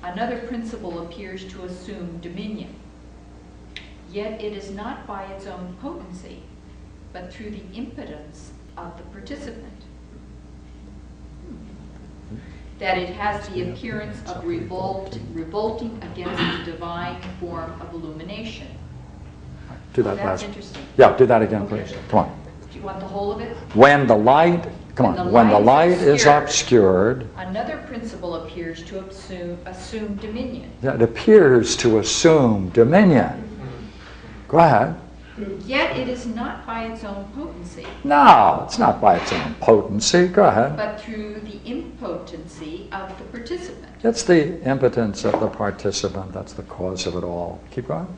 Another principle appears to assume dominion. Yet it is not by its own potency, but through the impotence of the participant, that it has the appearance of revolting against the divine form of illumination. Do that That's last. interesting. Yeah, do that again, please. Come on. Do you want the whole of it? When the light, when the light is obscured, another principle appears to assume dominion. it appears to assume dominion. Go ahead. Yet it is not by its own potency, No, it's not by its own potency. Go ahead. but through the impotency of the participant. It's the impotence of the participant. That's the cause of it all. Keep going.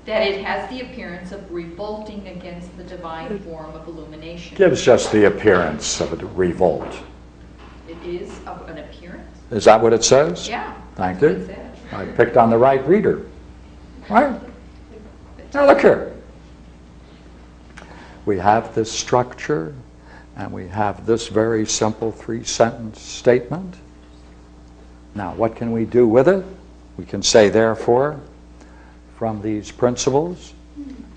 That it has the appearance of revolting against the divine form of illumination. Gives just the appearance of a revolt. It is of an appearance? Is that what it says? Yeah. Thank that's you. what it says. I picked on the right reader. Right? Now look here. We have this structure, and we have this very simple 3-sentence statement. Now, what can we do with it? We can say, therefore, from these principles,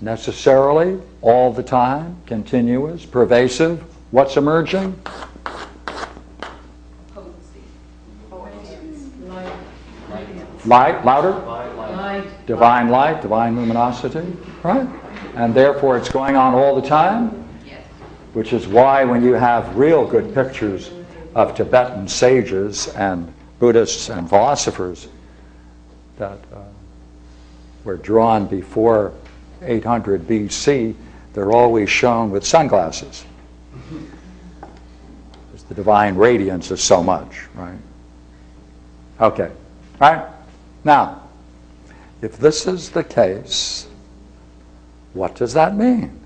necessarily, all the time, continuous, pervasive, what's emerging? Potency. Light, louder? Light. Divine light, divine luminosity, right? And therefore it's going on all the time, Yes. which is why when you have real good pictures of Tibetan sages and Buddhists and philosophers that were drawn before 800 BC, they're always shown with sunglasses. Because the divine radiance is so much, right? Okay, right? Now, if this is the case, what does that mean?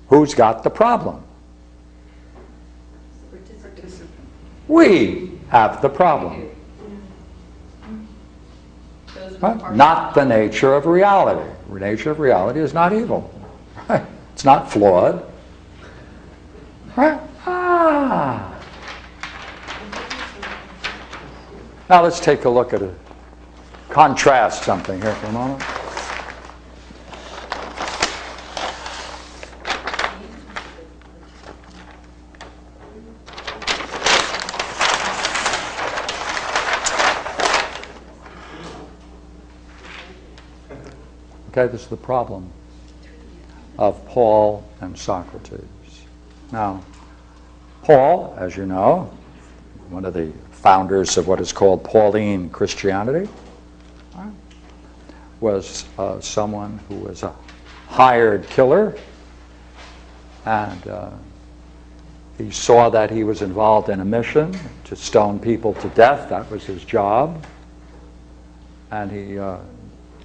Who's got the problem? We have the problem. Right? Not the nature of reality. The nature of reality is not evil. Right? It's not flawed. Right? Ah. Now let's take a look at it. Contrast something here for a moment. Okay, this is the problem of Paul and Socrates. Now, Paul, as you know, one of the founders of what is called Pauline Christianity, was someone who was a hired killer, and he saw that he was involved in a mission to stone people to death. That was his job, and he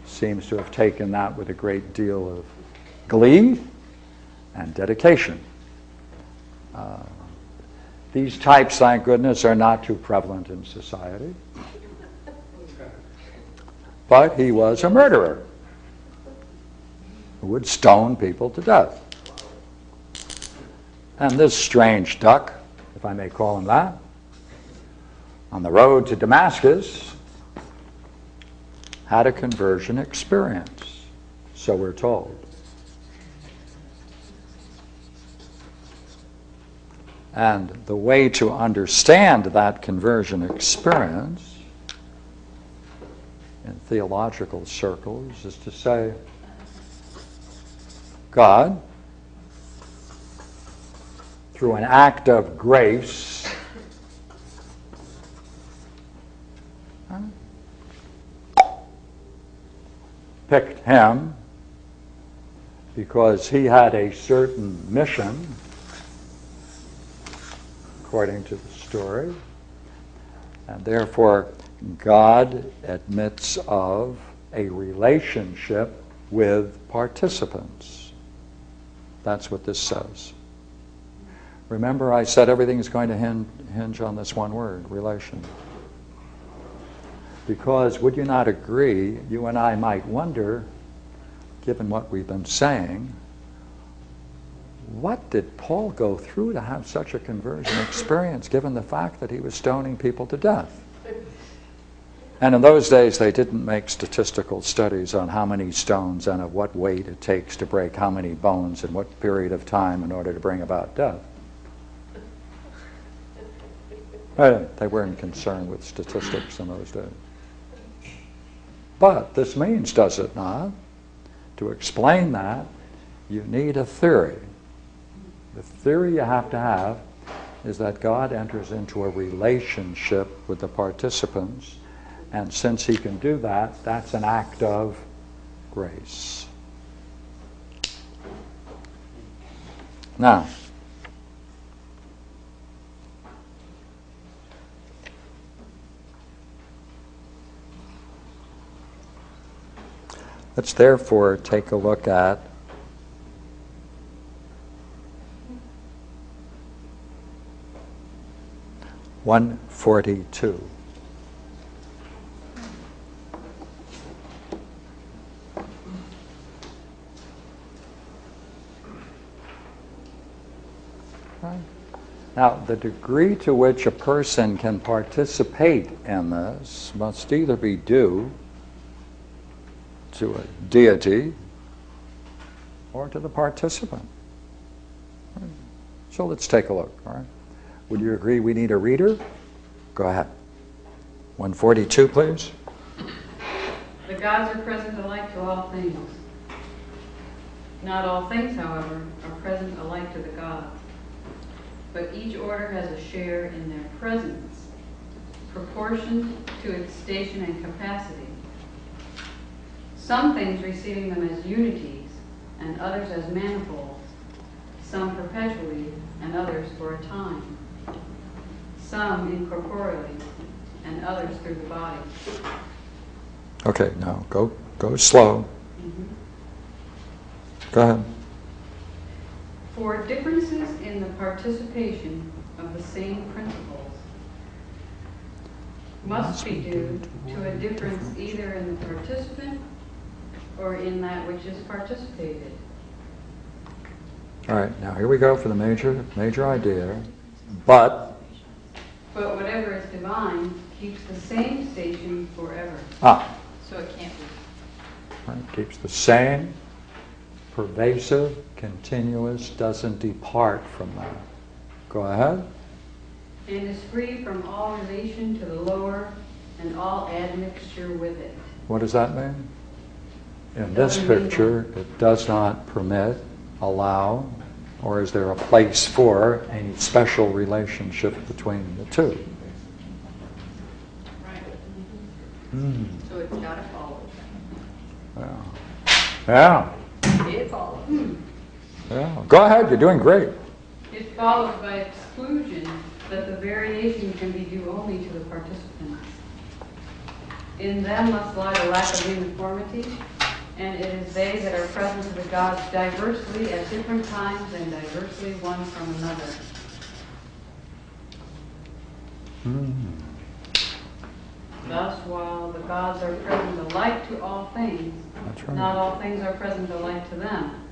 seems to have taken that with a great deal of glee and dedication. These types, thank goodness, are not too prevalent in society. But he was a murderer who would stone people to death. And this strange duck, if I may call him that, on the road to Damascus, had a conversion experience, so we're told. And the way to understand that conversion experience in theological circles is to say, God, through an act of grace, picked him because he had a certain mission, according to the story, and therefore God admits of a relationship with participants. That's what this says. Remember, I said everything is going to hinge on this one word, relation. Because, would you not agree, you and I might wonder, given what we've been saying, what did Paul go through to have such a conversion experience, given the fact that he was stoning people to death? And in those days, they didn't make statistical studies on how many stones and of what weight it takes to break how many bones in what period of time in order to bring about death. They weren't concerned with statistics in those days. But this means, does it not, to explain that, you need a theory. The theory you have to have is that God enters into a relationship with the participants, and since he can do that, that's an act of grace. Now, let's therefore take a look at (142). Now, the degree to which a person can participate in this must either be due to a deity or to the participant. So let's take a look, all right? Would you agree we need a reader? Go ahead. 142, please. The gods are present alike to all things. Not all things, however, are present alike to the gods. But each order has a share in their presence, proportioned to its station and capacity. Some things receiving them as unities, and others as manifolds, some perpetually, and others for a time. Some incorporeally, and others through the body. Okay, now go slow. Go ahead. For differences in the participation of the same principles must be due to a difference either in the participant or in that which is participated. All right, now here we go for the major idea. But whatever is divine keeps the same station forever. So it can't be. Right, keeps the same, pervasive, continuous, doesn't depart from that. Go ahead. And is free from all relation to the lower and all admixture with it. What does that mean? In this picture, it does not permit, allow, or is there a place for any special relationship between the two? Right. So it's got to follow. Yeah. It follows. Yeah. Go ahead, you're doing great. It follows by exclusion that the variation can be due only to the participants. In them must lie the lack of uniformity, and it is they that are present to the gods diversely at different times and diversely one from another. Thus, while the gods are present alike to all things, That's right. not all things are present alike to them.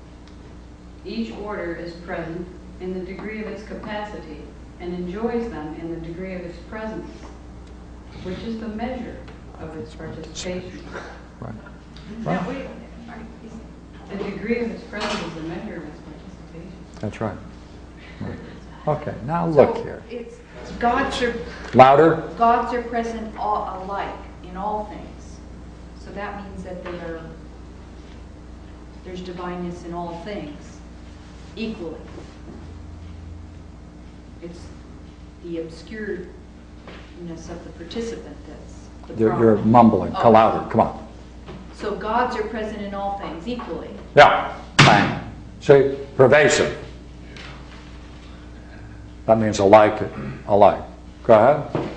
Each order is present in the degree of its capacity and enjoys them in the degree of its presence, which is the measure of its participation. Right. Now, wait, The degree of its presence is the measure of its participation. That's right. Okay, now look so here. It's gods Louder. are present all alike in all things. So that means that there's divineness in all things equally. It's the obscureness of the participant that's the You're problem. mumbling. Come louder. Come on. So gods are present in all things equally. Yeah. Bang. See, pervasive. That means alike. Go ahead.